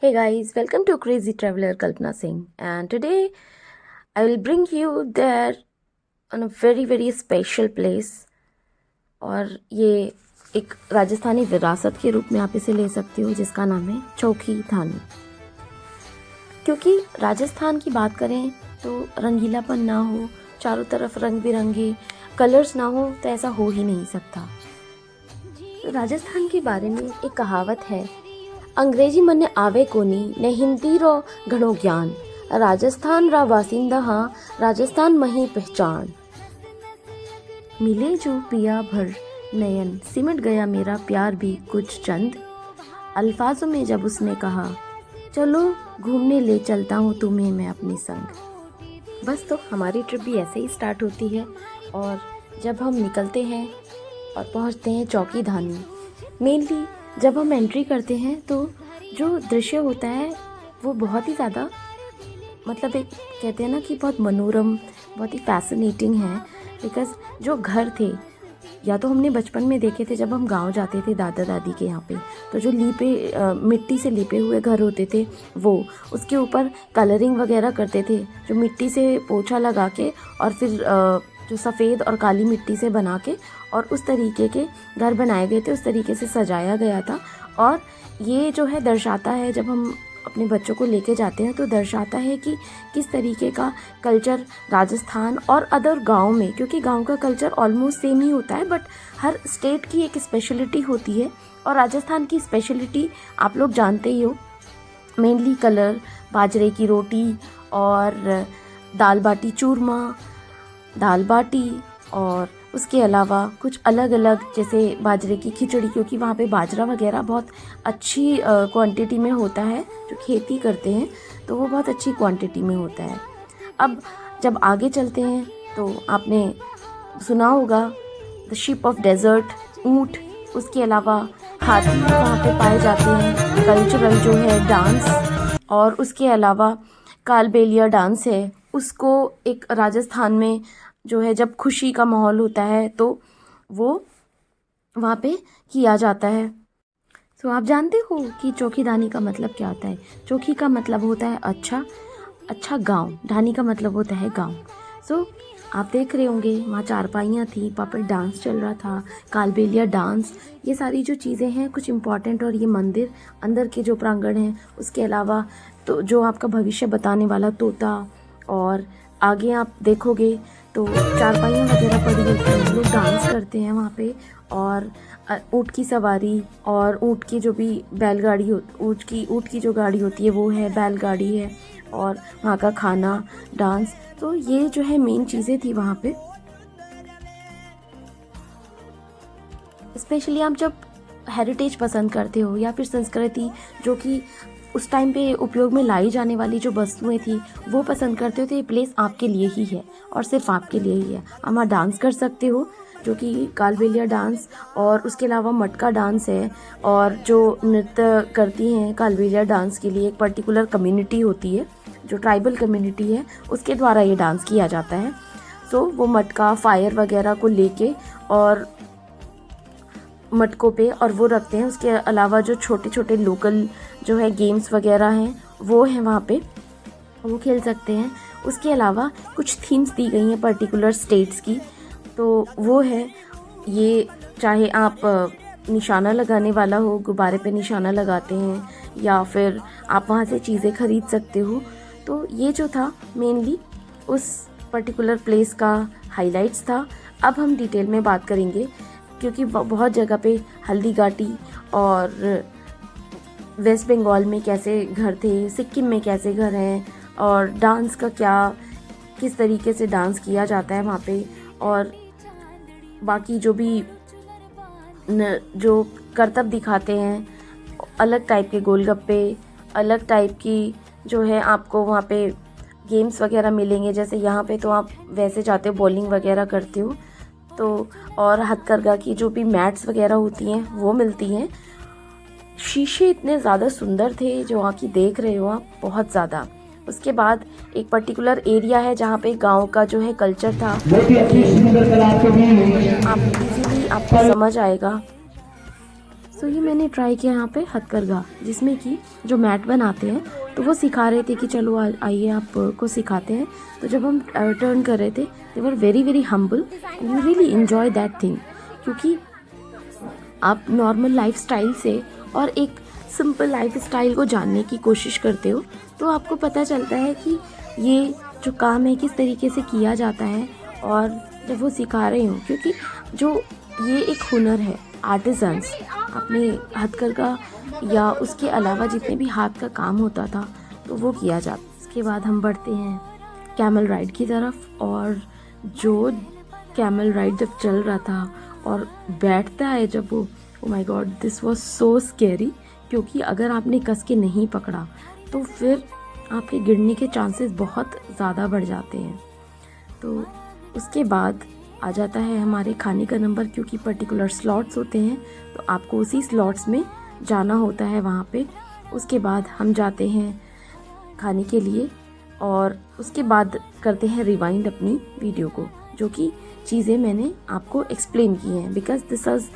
Hey guys, welcome to Crazy Traveler Kalpana Singh, and today I will bring you there on a very special place. और ये एक राजस्थानी विरासत के रूप में आप इसे ले सकते हो, जिसका नाम है चोखी धानी। क्योंकि राजस्थान की बात करें तो रंगीलापन ना हो, चारों तरफ रंग बिरंगे कलर्स ना हो, तो ऐसा हो ही नहीं सकता। राजस्थान के बारे में एक कहावत है, अंग्रेजी मन आवे कोनी ने हिंदी रो घणो ज्ञान, राजस्थान रा वासिंदा हाँ, राजस्थान मही पहचान। मिले जो पिया भर नयन, सिमट गया मेरा प्यार भी कुछ चंद, अल्फाजों में जब उसने कहा, चलो घूमने ले चलता हूँ तुम्हें मैं अपने संग। बस तो हमारी ट्रिप भी ऐसे ही स्टार्ट होती है, और जब हम निकलते हैं और पहुँचते हैं चौकी धानी, मेनली जब हम एंट्री करते हैं तो जो दृश्य होता है वो बहुत ही ज़्यादा, मतलब एक कहते हैं ना कि बहुत मनोरम, बहुत ही फैसिनेटिंग है। बिकॉज़ जो घर थे, या तो हमने बचपन में देखे थे जब हम गांव जाते थे दादा दादी के यहाँ पे, तो जो मिट्टी से लिपे हुए घर होते थे, वो उसके ऊपर कलरिंग वगैरह करते थे, जो मिट्टी से पोछा लगा के और फिर जो सफ़ेद और काली मिट्टी से बना के और उस तरीके के घर बनाए गए थे, उस तरीके से सजाया गया था। और ये जो है दर्शाता है, जब हम अपने बच्चों को लेके जाते हैं तो दर्शाता है कि किस तरीके का कल्चर राजस्थान और अदर गांव में, क्योंकि गांव का कल्चर ऑलमोस्ट सेम ही होता है, बट हर स्टेट की एक स्पेशलिटी होती है। और राजस्थान की स्पेशलिटी आप लोग जानते ही हो, मेनली कलर, बाजरे की रोटी और दाल बाटी चूरमा, दाल बाटी, और उसके अलावा कुछ अलग अलग जैसे बाजरे की खिचड़ी, क्योंकि वहाँ पे बाजरा वगैरह बहुत अच्छी क्वांटिटी में होता है, जो खेती करते हैं तो वो बहुत अच्छी क्वांटिटी में होता है। अब जब आगे चलते हैं तो आपने सुना होगा द शिप ऑफ डेजर्ट, ऊँट, उसके अलावा हाथी वहाँ पे पाए जाते हैं, कल्चरल जो है डांस, और उसके अलावा कालबेलिया डांस है, उसको एक राजस्थान में जो है जब खुशी का माहौल होता है तो वो वहाँ पे किया जाता है। तो आप जानते हो कि चोखी धानी का मतलब क्या होता है? चोखी का मतलब होता है अच्छा गांव, धानी का मतलब होता है गांव। सो आप देख रहे होंगे वहाँ चारपाइयाँ थी, पपेट डांस चल रहा था, कालबेलिया डांस, ये सारी जो चीज़ें हैं कुछ इम्पॉर्टेंट। और ये मंदिर अंदर के जो प्रांगण हैं, उसके अलावा तो जो आपका भविष्य बताने वाला तोता, और आगे आप देखोगे तो चारपाइयाँ वगैरह पड़ी होती हैं, लोग डांस करते हैं वहाँ पे, और ऊँट की सवारी, और ऊँट की जो भी बैलगाड़ी ऊँट की जो गाड़ी होती है वो है, बैलगाड़ी है, और वहाँ का खाना, डांस, तो ये जो है मेन चीज़ें थी वहाँ पे। स्पेशली आप जब हेरिटेज पसंद करते हो या फिर संस्कृति, जो कि उस टाइम पे उपयोग में लाई जाने वाली जो वस्तुएं थी वो पसंद करते हो, तो ये प्लेस आपके लिए ही है और सिर्फ आपके लिए ही है। आप वहाँ डांस कर सकते हो, जो कि कालबेलिया डांस, और उसके अलावा मटका डांस है, और जो नृत्य करती हैं कालबेलिया डांस के लिए एक पर्टिकुलर कम्युनिटी होती है, जो ट्राइबल कम्युनिटी है, उसके द्वारा ये डांस किया जाता है। सो वो मटका फायर वगैरह को लेके और मटकों पे और वो रखते हैं। उसके अलावा जो छोटे छोटे लोकल जो है गेम्स वगैरह हैं वो हैं वहाँ पे, वो खेल सकते हैं। उसके अलावा कुछ थीम्स दी गई हैं पर्टिकुलर स्टेट्स की, तो वो है ये, चाहे आप निशाना लगाने वाला हो, गुब्बारे पे निशाना लगाते हैं, या फिर आप वहाँ से चीज़ें खरीद सकते हो। तो ये जो था मेनली उस पर्टिकुलर प्लेस का हाइलाइट्स था। अब हम डिटेल में बात करेंगे, क्योंकि बहुत जगह पे हल्दी घाटी और वेस्ट बंगाल में कैसे घर थे, सिक्किम में कैसे घर हैं, और डांस का किस तरीके से डांस किया जाता है वहाँ पे, और बाकी जो भी जो करतब दिखाते हैं, अलग टाइप के गोलगप्पे, अलग टाइप की जो है आपको वहाँ पे गेम्स वगैरह मिलेंगे। जैसे यहाँ पे तो आप वैसे जाते हो बॉलिंग वगैरह करते हो, तो और हथकरघा की जो भी मैट्स वगैरह होती हैं वो मिलती हैं। शीशे इतने ज़्यादा सुंदर थे जो वहाँ की देख रहे हो आप, बहुत ज़्यादा। उसके बाद एक पर्टिकुलर एरिया है जहाँ पे गांव का जो है कल्चर था, आप इजीली आपको समझ आएगा। सो ये मैंने ट्राई किया यहाँ पे हथकरघा, जिसमें कि जो मैट बनाते हैं तो वो सिखा रहे थे कि चलो आइए आपको सिखाते हैं। तो जब हम टर्न कर रहे थे, they were very very humble, you really enjoy that thing, क्योंकि आप नॉर्मल लाइफ स्टाइल से और एक सिंपल लाइफ स्टाइल को जानने की कोशिश करते हो तो आपको पता चलता है कि ये जो काम है किस तरीके से किया जाता है। और जब वो सिखा रहे हो, क्योंकि जो ये एक हुनर है, आर्टिजन्स अपने हथकरघा या उसके अलावा जितने भी हाथ का काम होता था तो वो किया जाता। इसके बाद हम बढ़ते हैं कैमल राइड की तरफ, और जो कैमल राइड जब चल रहा था और बैठता है जब वो, oh my God, this was so scary, क्योंकि अगर आपने कस के नहीं पकड़ा तो फिर आपके गिरने के चांसेस बहुत ज़्यादा बढ़ जाते हैं। तो उसके बाद आ जाता है हमारे खाने का नंबर, क्योंकि पर्टिकुलर स्लॉट्स होते हैं तो आपको उसी स्लॉट्स में जाना होता है वहाँ पे। उसके बाद हम जाते हैं खाने के लिए, और उसके बाद करते हैं रिवाइंड अपनी वीडियो को, जो कि चीज़ें मैंने आपको एक्सप्लेन की हैं, because this is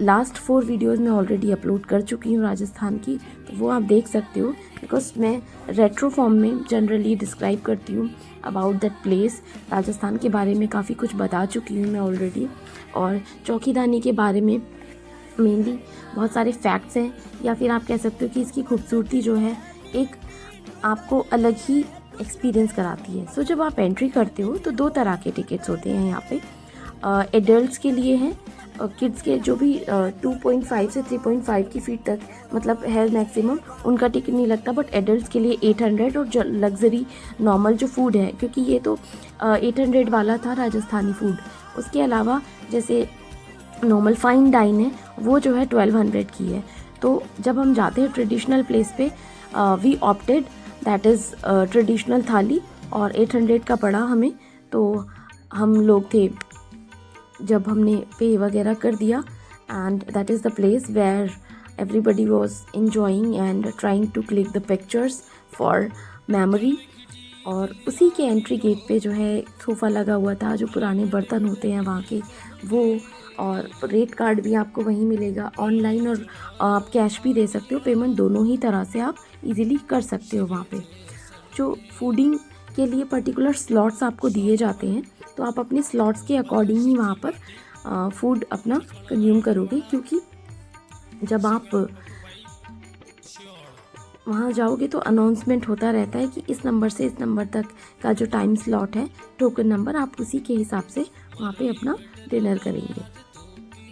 last 4 videos मैं ऑलरेडी अपलोड कर चुकी हूँ राजस्थान की, तो वो आप देख सकते हो, बिकॉज मैं रेट्रो फॉर्म में जनरली डिस्क्राइब करती हूँ अबाउट दैट प्लेस। राजस्थान के बारे में काफ़ी कुछ बता चुकी हूँ मैं ऑलरेडी, और चौकीदानी के बारे में मेनली बहुत सारे फैक्ट्स हैं, या फिर आप कह सकते हो कि इसकी खूबसूरती जो है एक आपको अलग ही एक्सपीरियंस कराती है। सो जब आप एंट्री करते हो तो 2 तरह के टिकट्स होते हैं यहाँ पे। एडल्ट्स के लिए हैं, किड्स के जो भी 2.5 से 3.5 की फीट तक मतलब है मैक्सिमम, उनका टिकट नहीं लगता। बट एडल्ट्स के लिए 800, और जो लग्जरी नॉर्मल जो फूड है, क्योंकि ये तो 800 वाला था राजस्थानी फूड, उसके अलावा जैसे नॉर्मल फाइन डाइन है वो जो है 1200 की है। तो जब हम जाते हैं ट्रेडिशनल प्लेस पे, we opted that is traditional thali, और 800 का पड़ा हमें। तो हम लोग थे, जब हमने पे वगैरह कर दिया, and that is the place where everybody was enjoying and trying to click the pictures for memory. और उसी के एंट्री गेट पे जो है सोफ़ा लगा हुआ था, जो पुराने बर्तन होते हैं वहाँ के वो, और रेट कार्ड भी आपको वहीं मिलेगा ऑनलाइन, और आप कैश भी दे सकते हो, पेमेंट दोनों ही तरह से आप इजीली कर सकते हो वहाँ पे। जो फूडिंग के लिए पर्टिकुलर स्लॉट्स आपको दिए जाते हैं, तो आप अपने स्लॉट्स के अकॉर्डिंग ही वहाँ पर फूड अपना कंज्यूम करोगे, क्योंकि जब आप वहाँ जाओगे तो अनाउंसमेंट होता रहता है कि इस नंबर से इस नंबर तक का जो टाइम स्लॉट है, टोकन नंबर, आप उसी के हिसाब से वहाँ पे अपना डिनर करेंगे।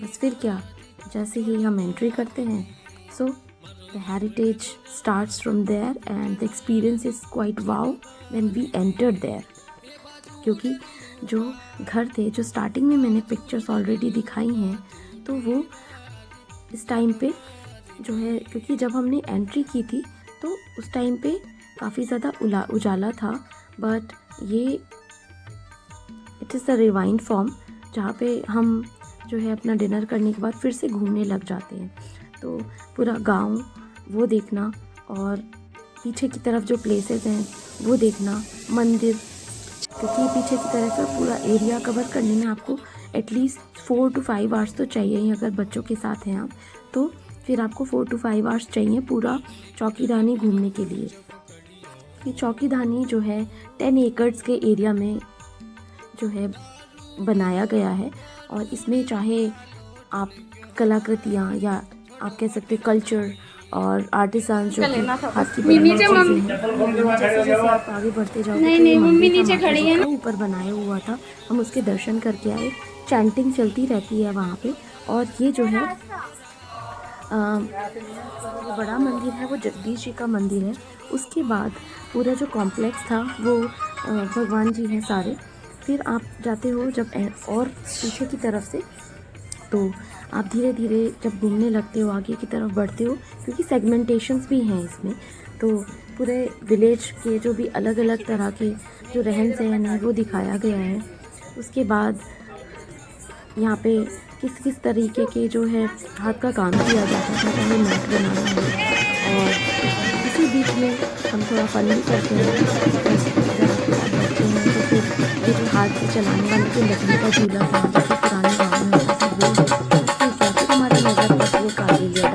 बस फिर क्या, जैसे ही हम एंट्री करते हैं, so the heritage starts from there and the experience is quite wow when we entered there. क्योंकि जो घर थे, जो स्टार्टिंग में मैंने पिक्चर्स ऑलरेडी दिखाई हैं, तो वो इस टाइम पे जो है, क्योंकि जब हमने एंट्री की थी तो उस टाइम पे काफ़ी ज़्यादा उजाला था, बट ये it is the rewind form, जहाँ पे हम जो है अपना डिनर करने के बाद फिर से घूमने लग जाते हैं। तो पूरा गांव वो देखना, और पीछे की तरफ जो प्लेसेस हैं वो देखना, मंदिर, क्योंकि पीछे की तरफ का पूरा एरिया कवर करने में आपको एटलीस्ट 4 to 5 आवर्स तो चाहिए ही। अगर बच्चों के साथ हैं आप, तो फिर आपको 4 to 5 आवर्स चाहिए पूरा चौकीदानी घूमने के लिए। ये चौकीदानी जो है 10 एकड़ के एरिया में जो है बनाया गया है, और इसमें चाहे आप कलाकृतियाँ या आप कह सकते हैं कल्चर और आर्टिसान जो कि हाथ की बनी हुई चीज़ें हैं, जैसे जैसे आप आगे बढ़ते जाओगे तो मम्मी नीचे खड़ी है, ऊपर बनाया हुआ था, हम उसके दर्शन करके आए। चैंटिंग चलती रहती है वहाँ पे। और ये जो है जो बड़ा मंदिर है वो जगदीश जी का मंदिर है। उसके बाद पूरा जो कॉम्प्लेक्स था वो भगवान जी हैं सारे। फिर आप जाते हो जब और पीछे की तरफ से, तो आप धीरे धीरे जब घूमने लगते हो, आगे की तरफ बढ़ते हो, क्योंकि सेगमेंटेशंस भी हैं इसमें, तो पूरे विलेज के जो भी अलग अलग तरह के जो रहन सहन है वो दिखाया गया है। उसके बाद यहाँ पे किस किस तरीके के जो है हाथ का काम किया जाता था, चाहे मैट बनाना हो, और इसी बीच में हम थोड़ा फन भी करते हैं। बच्चे हैं तो फिर ये जो हाथ से चलाने वाले जो लकड़ी का झूला था, जो कि पुराने गाँव में होता था, वो उसके हिसाब से हमारी नज़र पर वो काबिलियत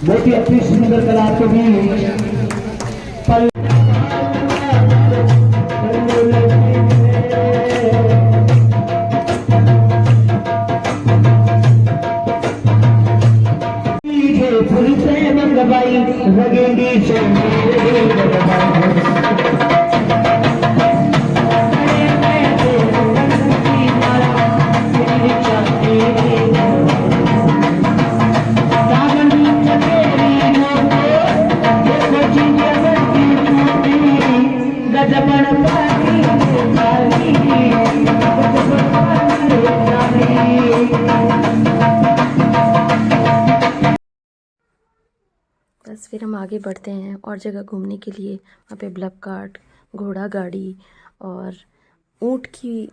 बहुत ही अच्छी सुंदर कला को भी बस फिर हम आगे बढ़ते हैं और जगह घूमने के लिए। वहाँ पे ब्लब कार्ट, घोड़ा गाड़ी और ऊँट की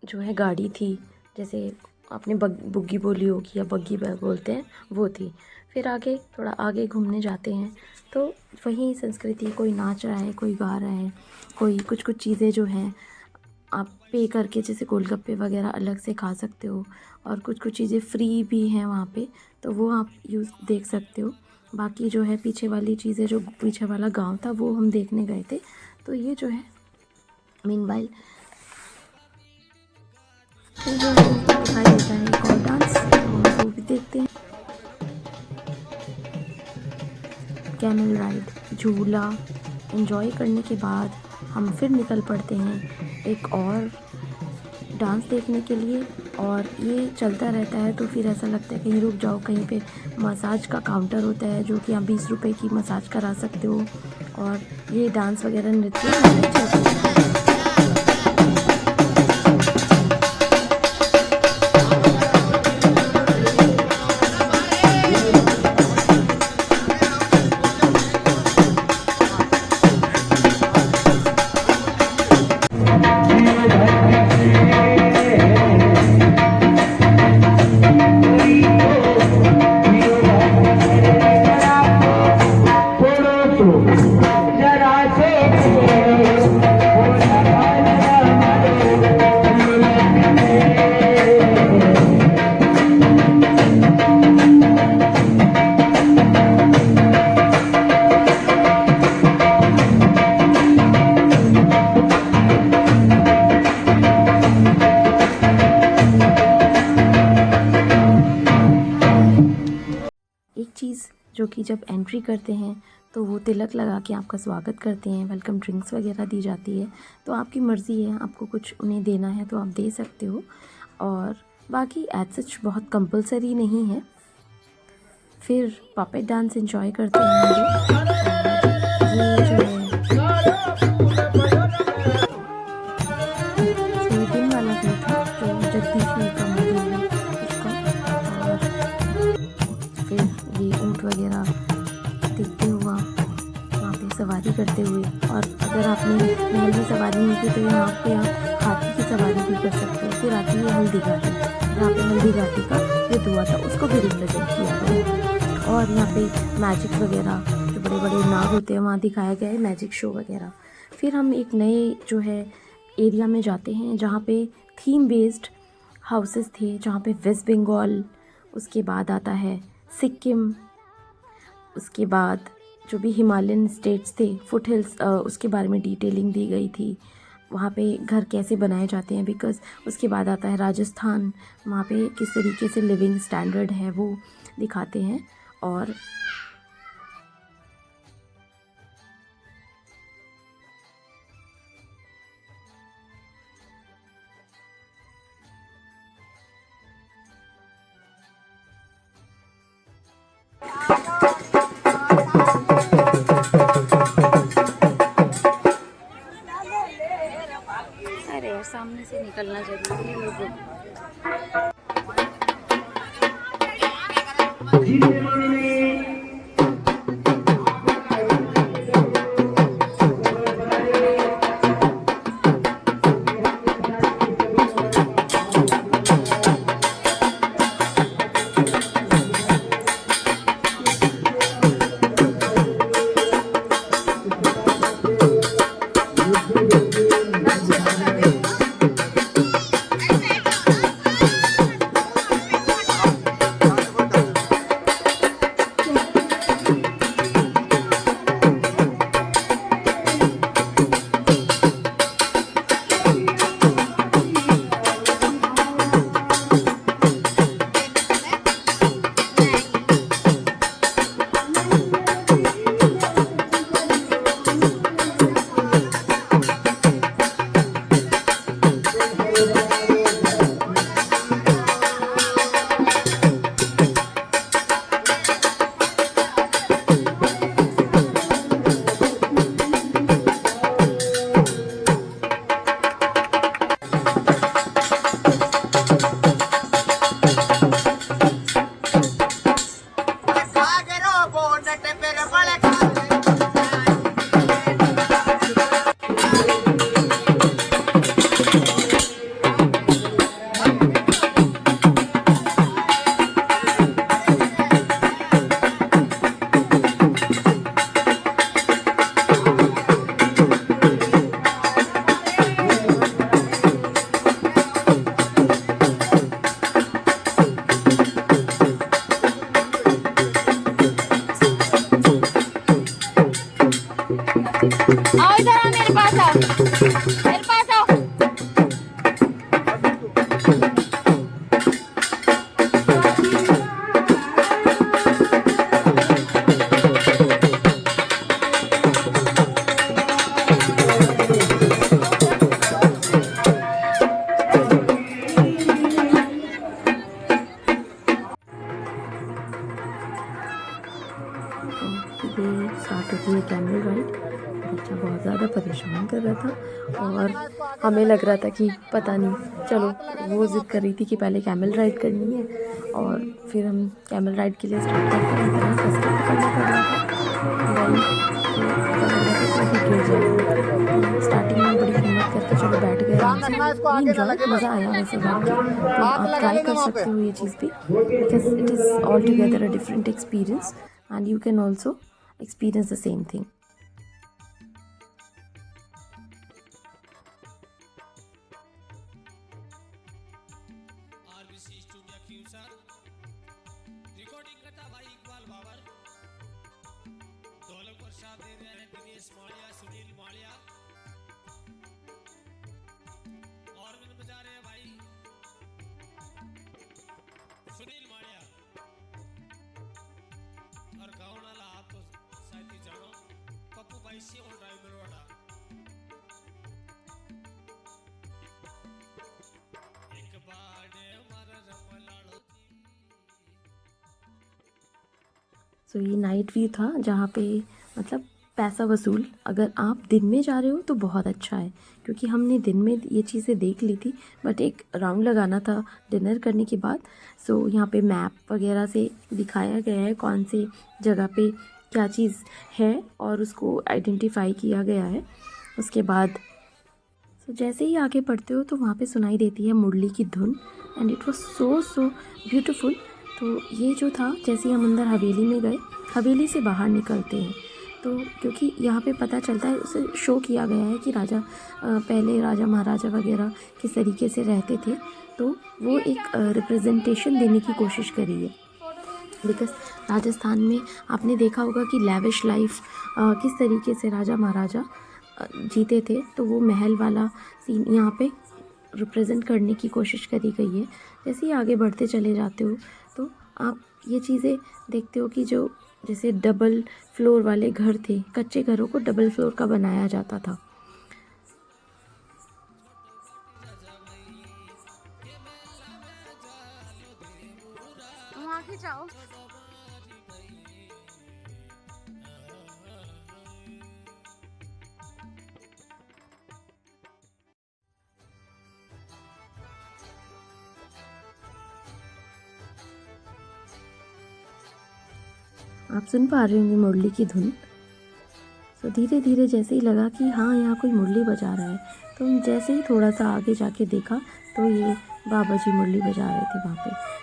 जो है गाड़ी थी, जैसे आपने बुग्गी बोली होगी या बग्गी बोलते हैं, वो थी। फिर आगे थोड़ा आगे घूमने जाते हैं तो वहीं संस्कृति, कोई नाच रहा है, कोई गा रहा है, कोई कुछ कुछ चीज़ें जो हैं आप पे करके, जैसे गोलगप्पे वगैरह अलग से खा सकते हो, और कुछ कुछ चीज़ें फ्री भी हैं वहाँ पे, तो वो आप यूज़ देख सकते हो। बाकी जो है पीछे वाली चीज़ें, जो पीछे वाला गांव था वो हम देखने गए थे। तो ये जो है मीनवाइल जो दिखाई देता है एक और डांस, तो वो भी देखते हैं। कैमल राइड, झूला एंजॉय करने के बाद हम फिर निकल पड़ते हैं एक और डांस देखने के लिए, और ये चलता रहता है। तो फिर ऐसा लगता है कहीं रुक जाओ, कहीं पे मसाज का काउंटर होता है जो कि आप 20 रुपए की मसाज करा सकते हो, और ये डांस वगैरह नृत्य चलते रहता है। जो कि जब एंट्री करते हैं तो वो तिलक लगा के आपका स्वागत करते हैं, वेलकम ड्रिंक्स वगैरह दी जाती है। तो आपकी मर्ज़ी है, आपको कुछ उन्हें देना है तो आप दे सकते हो, और बाकी एज सच बहुत कंपलसरी नहीं है। फिर पपेट डांस एंजॉय करते हैं ये जो है स्वीडन वाला जो था, जो जगदीश का मंदिर है उसका, और फिर ये ऊँट वगैरह देखते हुआ वहाँ पे सवारी करते हुए। और अगर आपने महल में सवारी नहीं की तो यहाँ पे आप हाथी की सवारी भी कर सकते हो। फिर आती है हल्दी घाटी, यहाँ पे हल्दी घाटी का जो धुआं था उसको भी रिप्रेजेंट किया गया, और यहाँ पे मैजिक वगैरह जो बड़े बड़े नाग होते हैं वहाँ दिखाया गया है, मैजिक शो वगैरह। फिर हम एक नए जो है एरिया में जाते हैं जहाँ पे थीम बेस्ड हाउसेस थे, जहाँ पे वेस्ट बंगाल, उसके बाद आता है सिक्किम, उसके बाद जो भी हिमालयन स्टेट्स थे, फुट हिल्स, उसके बारे में डिटेलिंग दी गई थी। वहाँ पे घर कैसे बनाए जाते हैं, बिकॉज़ उसके बाद आता है राजस्थान, वहाँ पे किस तरीके से लिविंग स्टैंडर्ड है वो दिखाते हैं। और है, सामने से निकलना जरूरी है लोगों को। जीतने वाले ने आओ इधर आओ, मेरे पास आओ, मेरे पास आओ। ये स्टार्ट होती है कैमल राइड। बच्चा बहुत ज़्यादा परेशान कर रहा था और हमें लग रहा था कि पता नहीं, चलो वो ज़िद कर रही थी कि पहले कैमल राइड करनी है और फिर हम कैमल राइड के लिए स्टार्ट करते हैं। इतना कष्ट करना पड़ रहा था स्टार्टिंग में बड़ी हिम्मत करके चलो बैठ गए। एंजॉय मज़ा आया वैसे जाके, तो आप ट्राई कर सकते हो ये चीज़ भी, because it is all together a different experience and you can also experience the same thing. Recording करता भाई इकबाल बाबर, ढोलक पर साथ दे रहे हैं दिनेश मालिया, सुनील मालिया, ऑर्गन बजा रहे हैं भाई सुनील मालिया, और गाँव वाला आप तो शायद ही जानो पप्पू भाई सी और ड्राइवर वाला एक बार हमारा रमलाड़ो। सो ये नाइट व्यू था जहाँ पे मतलब पैसा वसूल। अगर आप दिन में जा रहे हो तो बहुत अच्छा है, क्योंकि हमने दिन में ये चीज़ें देख ली थी, बट एक राउंड लगाना था डिनर करने के बाद। सो यहाँ पे मैप वगैरह से दिखाया गया है कौन से जगह पे क्या चीज़ है और उसको आइडेंटिफाई किया गया है। उसके बाद सो जैसे ही आगे बढ़ते हो तो वहाँ पे सुनाई देती है मुरली की धुन, and it was so beautiful. तो ये जो था, जैसे हम अंदर हवेली में गए, हवेली से बाहर निकलते हैं तो क्योंकि यहाँ पे पता चलता है, उसे शो किया गया है कि पहले राजा महाराजा वगैरह किस तरीके से रहते थे, तो वो एक रिप्रेजेंटेशन देने की कोशिश करी है। बिकॉज राजस्थान में आपने देखा होगा कि लैविश लाइफ किस तरीके से राजा महाराजा जीते थे, तो वो महल वाला सीन यहाँ पे रिप्रेजेंट करने की कोशिश करी गई है। जैसे ही आगे बढ़ते चले जाते हो तो आप ये चीज़ें देखते हो कि जो जैसे डबल फ्लोर वाले घर थे, कच्चे घरों को डबल फ्लोर का बनाया जाता था। वहाँ खिंचाओ। आप सुन पा रहे होंगे मुरली की धुन। तो धीरे धीरे जैसे ही लगा कि हाँ यहाँ कोई मुरली बजा रहा है, तो जैसे ही थोड़ा सा आगे जाके देखा तो ये बाबा जी मुरली बजा रहे थे वहाँ पे।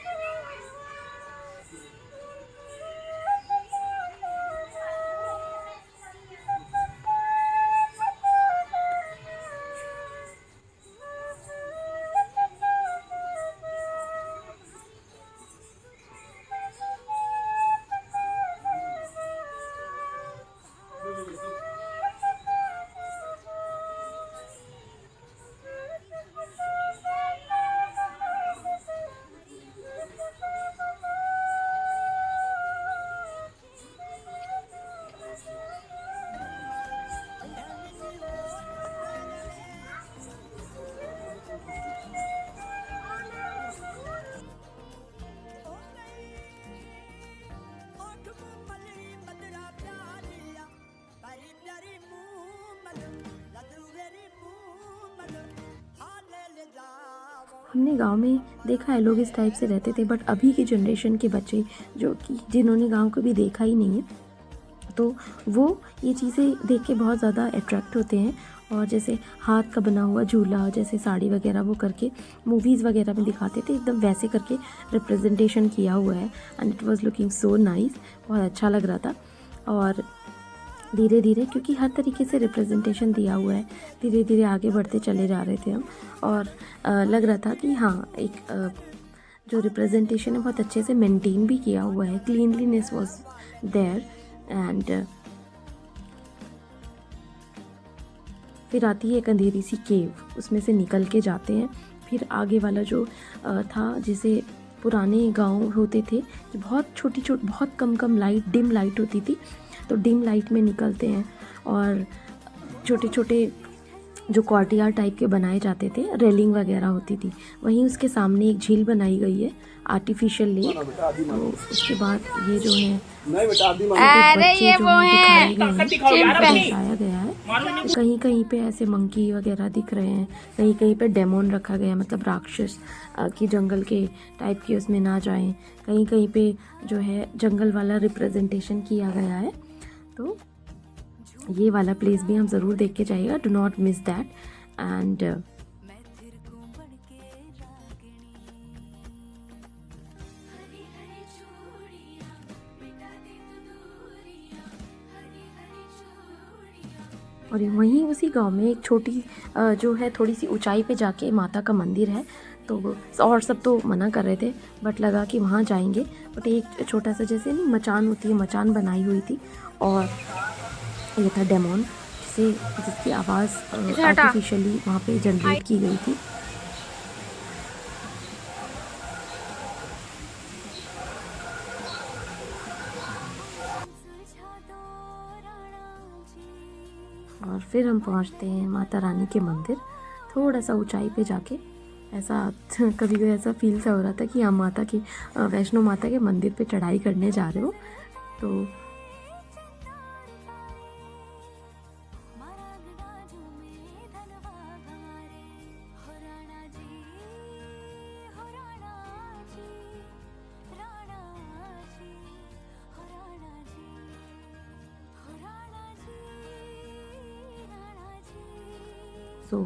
हमने गांव में देखा है लोग इस टाइप से रहते थे, बट अभी की जनरेशन के बच्चे जो कि जिन्होंने गांव को भी देखा ही नहीं है, तो वो ये चीज़ें देख के बहुत ज़्यादा अट्रैक्ट होते हैं। और जैसे हाथ का बना हुआ झूला, जैसे साड़ी वगैरह वो करके मूवीज़ वगैरह में दिखाते थे, एकदम वैसे करके रिप्रेजेंटेशन किया हुआ है and it was looking so nice. बहुत अच्छा लग रहा था। और धीरे धीरे, क्योंकि हर तरीके से रिप्रेजेंटेशन दिया हुआ है, धीरे धीरे आगे बढ़ते चले जा रहे थे हम। और लग रहा था कि हाँ एक जो रिप्रेजेंटेशन है बहुत अच्छे से मेंटेन भी किया हुआ है, क्लीनलीनेस वाज देयर। एंड फिर आती है एक अंधेरी सी केव, उसमें से निकल के जाते हैं। फिर आगे वाला जो था, जिसे पुराने गांव होते थे, जो बहुत छोटी बहुत कम लाइट, डिम लाइट होती थी, तो डिम लाइट में निकलते हैं। और छोटे छोटे जो कॉर्टियार टाइप के बनाए जाते थे, रेलिंग वगैरह होती थी, वहीं उसके सामने एक झील बनाई गई है, आर्टिफिशियल लेक। तो उसके बाद ये जो है अरे ये वो है दर्शाया गया है। कहीं कहीं पे ऐसे मंकी वगैरह दिख रहे हैं, कहीं कहीं पे डेमोन रखा गया है, मतलब राक्षस की जंगल के टाइप के उसमें ना जाएं। कहीं कहीं पे जो है जंगल वाला रिप्रेजेंटेशन किया गया है। तो ये वाला प्लेस भी हम ज़रूर देख के जाइएगा, do not miss that. And और वहीं उसी गांव में एक छोटी जो है थोड़ी सी ऊंचाई पे जाके माता का मंदिर है। तो और सब तो मना कर रहे थे, बट लगा कि वहाँ जाएंगे। बट एक छोटा सा, जैसे नहीं मचान होती है, मचान बनाई हुई थी। और ये था डेमोन, जिसकी आवाज़ आर्टिफिशियली वहाँ पे जनरेट की गई थी। और फिर हम पहुँचते हैं माता रानी के मंदिर, थोड़ा सा ऊंचाई पे जाके। ऐसा कभी कभी ऐसा फील सा हो रहा था कि हम माता के वैष्णो माता के मंदिर पे चढ़ाई करने जा रहे हो। तो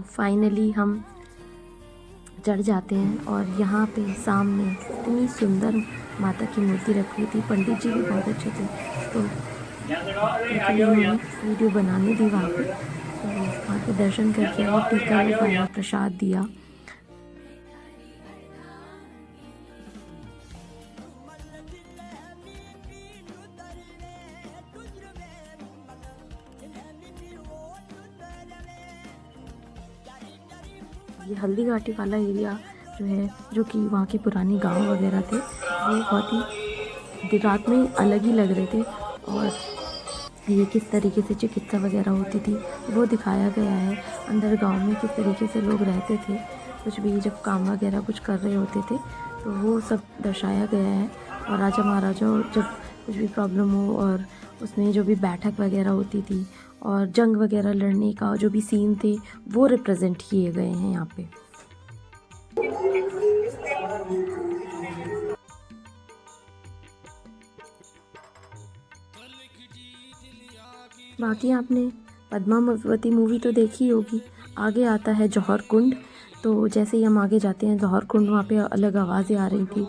फाइनली हम चढ़ जाते हैं। और यहाँ पे सामने इतनी सुंदर माता की मूर्ति रखी हुई थी, पंडित जी भी बहुत अच्छे थे, तो उन्होंने वीडियो बनाने दी वहाँ पे। तो वहाँ पे दर्शन करके और टीका लगाया, प्रसाद दिया। ये हल्दी घाटी वाला एरिया जो है, जो कि वहाँ के पुराने गांव वगैरह थे, वो बहुत ही रात में अलग ही लग रहे थे। और ये किस तरीके से चिकित्सा वगैरह होती थी वो दिखाया गया है। अंदर गांव में किस तरीके से लोग रहते थे, कुछ भी जब काम वगैरह कुछ कर रहे होते थे, तो वो सब दर्शाया गया है। और राजा महाराजा जब कुछ भी प्रॉब्लम हो, और उसमें जो भी बैठक वगैरह होती थी और जंग वगैरह लड़ने का जो भी सीन थे, वो रिप्रेजेंट किए गए हैं यहाँ पे। बाकी आपने पद्मावती मूवी तो देखी होगी। आगे आता है जौहर कुंड। तो जैसे ही हम आगे जाते हैं जौहर कुंड, वहाँ पे अलग आवाज़ें आ रही थी।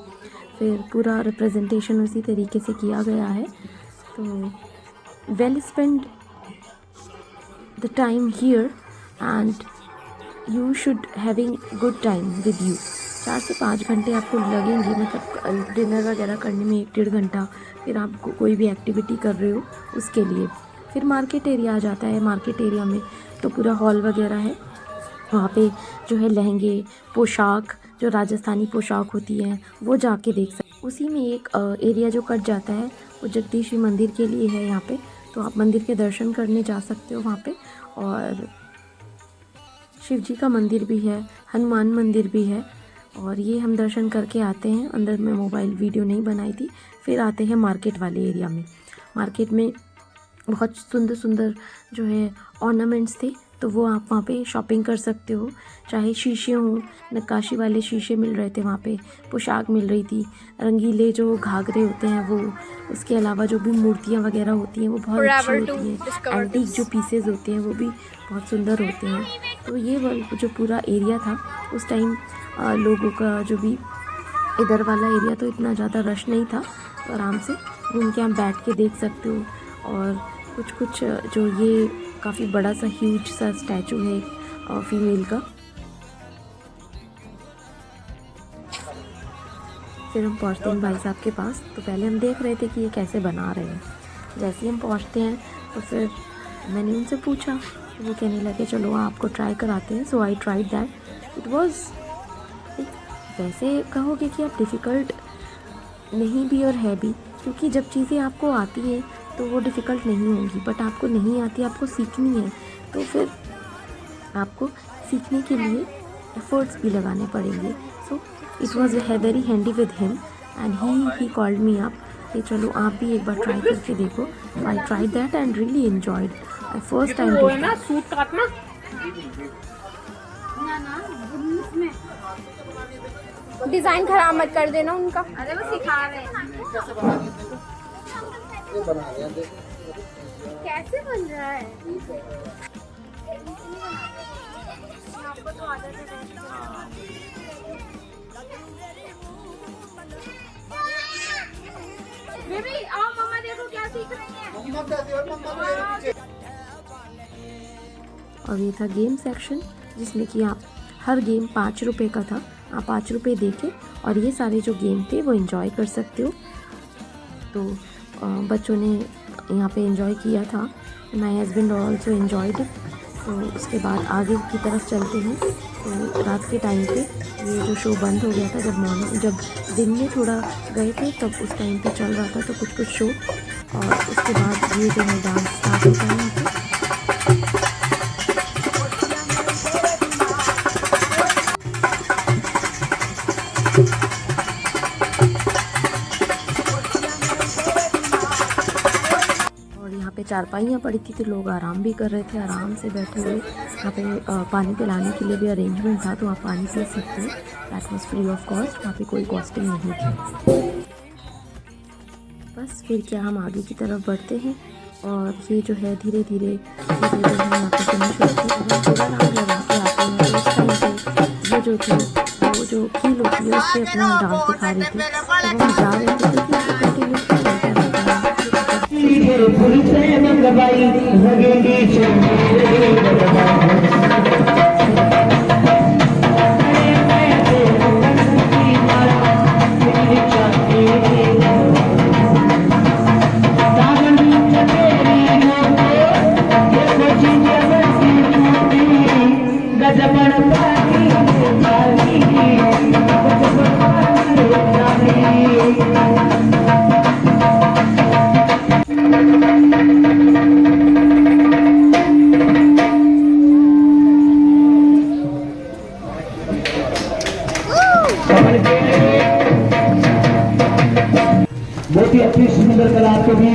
फिर पूरा रिप्रेजेंटेशन उसी तरीके से किया गया है। तो well spend the time here and you should having good time with you. 4 से 5 घंटे आपको लगेंगे, मतलब डिनर वगैरह करने में 1-1.5 घंटा, फिर आप कोई भी एक्टिविटी कर रहे हो उसके लिए। फिर मार्केट एरिया आ जाता है। मार्केट एरिया में तो पूरा हॉल वगैरह है। वहाँ पे जो है लहंगे, पोशाक, जो राजस्थानी पोशाक होती है वो जाके देख सकते। उसी में एक एरिया जो कट जाता है वो जगदीश्वरी मंदिर के लिए है यहाँ पे। तो आप मंदिर के दर्शन करने जा सकते हो वहाँ पे। और शिव जी का मंदिर भी है, हनुमान मंदिर भी है। और ये हम दर्शन करके आते हैं। अंदर में मोबाइल वीडियो नहीं बनाई थी। फिर आते हैं मार्केट वाले एरिया में। मार्केट में बहुत सुंदर सुंदर जो है ऑर्नामेंट्स थे, तो वो आप वहाँ पे शॉपिंग कर सकते हो। चाहे शीशे हों, नक्काशी वाले शीशे मिल रहे थे वहाँ पे, पोशाक मिल रही थी, रंगीले जो घाघरे होते हैं वो, उसके अलावा जो भी मूर्तियाँ वगैरह होती हैं वो बहुत अच्छी होती हैं। एंटीक जो पीसेज होते हैं वो भी बहुत सुंदर होते हैं। तो ये जो पूरा एरिया था उस टाइम लोगों का जो भी इधर वाला एरिया, तो इतना ज़्यादा रश नहीं था। तो आराम से घूम के आप बैठ के देख सकते हो। और कुछ जो ये काफ़ी बड़ा सा ह्यूज सा स्टैचू है फीमेल का। फिर हम पहुंचते हैं भाई साहब के पास। तो पहले हम देख रहे थे कि ये कैसे बना रहे हैं। जैसे ही हम पहुंचते हैं तो फिर मैंने उनसे पूछा, वो कहने लगे चलो आपको ट्राई कराते हैं। So I tried that. It was, वैसे कहोगे कि आप डिफ़िकल्ट नहीं भी और है भी, क्योंकि जब चीज़ें आपको आती हैं तो वो डिफ़िकल्ट नहीं होंगी। बट आपको नहीं आती, आपको सीखनी है, तो फिर आपको सीखने के लिए एफर्ट्स भी लगाने पड़ेंगे। So it was very handy with him and he called me up कि चलो आप भी एक बार ट्राई करके देखो। I try that and really enjoyed. I first time design खराब मत कर देना उनका। अरे वो सिखा रहे हैं। कैसे बन रहा है? आपको तो आदत है। बेबी आओ, मम्मा देखो क्या सीख रही है। और ये था गेम सेक्शन, जिसमें कि आप हर गेम 5 रुपये का था। आप 5 रुपये देके और ये सारे जो गेम थे वो एंजॉय कर सकते हो। तो बच्चों ने यहाँ पे एंजॉय किया था। My husband also enjoyed. तो उसके बाद आगे की तरफ चलते हैं। तो रात के टाइम पे ये जो शो बंद हो गया था, जब दिन में थोड़ा गए थे तब उस टाइम पे चल रहा था तो कुछ शो। और उसके बाद ये जो है डांस स्टार्ट होता है यहाँ पे। चारपाइयाँ पड़ी थी तो लोग आराम भी कर रहे थे, आराम से बैठे हुए। यहाँ पे पानी पिलाने के लिए भी अरेंजमेंट था, तो आप पानी पी सकते हो। That was free of cost, वहाँ पे कोई कॉस्टिंग नहीं थी। बस फिर क्या, हम आगे की तरफ बढ़ते हैं। और ये जो है धीरे धीरे जो है यहाँ पे फिनिश होती है। पूरा राउंड लगा के आते हैं। तो उस टाइम पे ये जो थी वो जो खील होती है उस पर अपना डांस दिखा रही थी। तो हम जा रहे थे तो कंटिन्यू चलता रहता है। बहुत ही अच्छी सुंदर कला आपको भी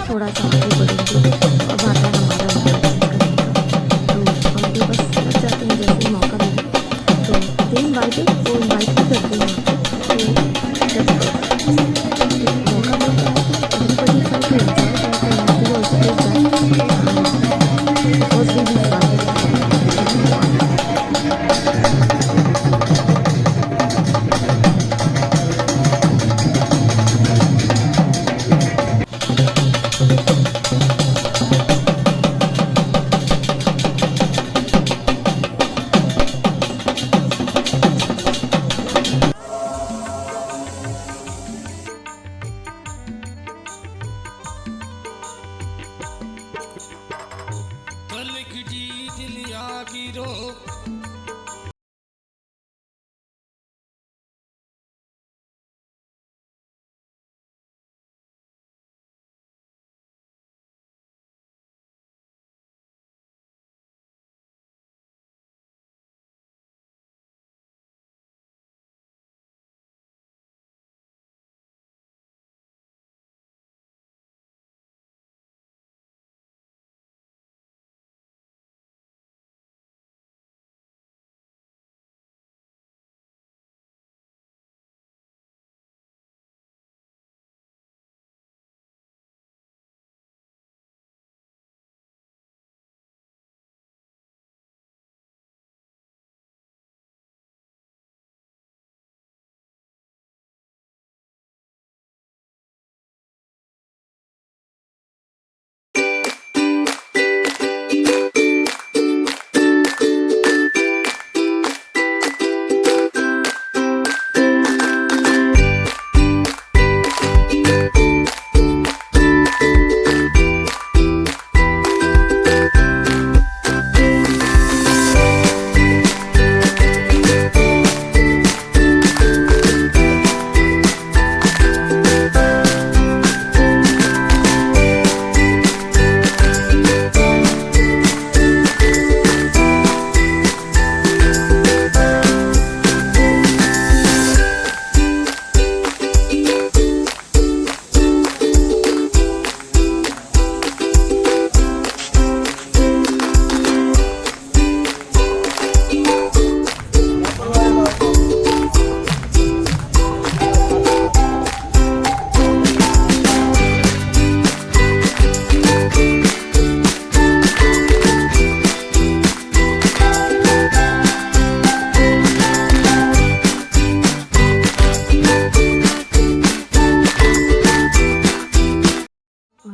थोड़ा सा आगे बढ़ेंगे तो अब आता है हमारा तो हम भी बस लग जाते हैं जैसे ही मौका मिले तो दे इनवाइटेड वो इनवाइट भी करते हैं मौका मिलता है एवरीबडी ट्राई टू तलखटी दिलिया गिरो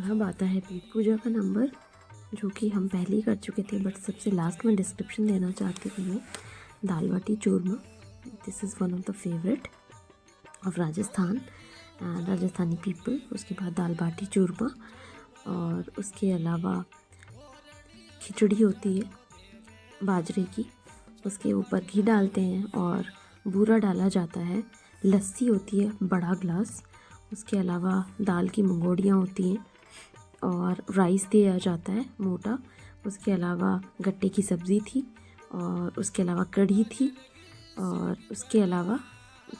अब आता है पेट पूजा का नंबर जो कि हम पहले ही कर चुके थे बट सबसे लास्ट में डिस्क्रिप्शन देना चाहती हूँ मैं dal baati churma this is one of the favourite of Rajasthan Rajasthani people. उसके बाद दाल बाटी चूरमा और उसके अलावा खिचड़ी होती है बाजरे की, उसके ऊपर घी डालते हैं और बूरा डाला जाता है, लस्सी होती है बड़ा ग्लास, उसके अलावा दाल की मंगोड़ियाँ होती हैं और राइस दिया जाता है मोटा, उसके अलावा गट्टे की सब्ज़ी थी और उसके अलावा कढ़ी थी और उसके अलावा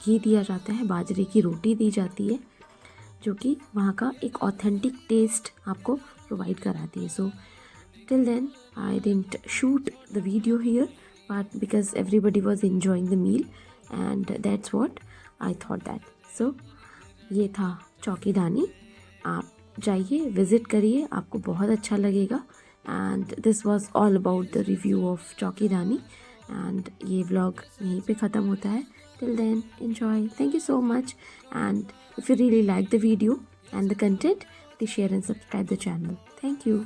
घी दिया जाता है, बाजरे की रोटी दी जाती है जो कि वहाँ का एक ऑथेंटिक टेस्ट आपको प्रोवाइड कराती है। So till then I didn't shoot the video here but because everybody was enjoying the meal and that's what I thought that. So ये था चौकीदानी, आप जाइए विज़िट करिए, आपको बहुत अच्छा लगेगा। And this was all about the review of Chokhi Dhani and ये व्लॉग यहीं पे ख़त्म होता है। Till then enjoy, thank you so much, and if you really like the video and the content, please share and subscribe the channel. Thank you.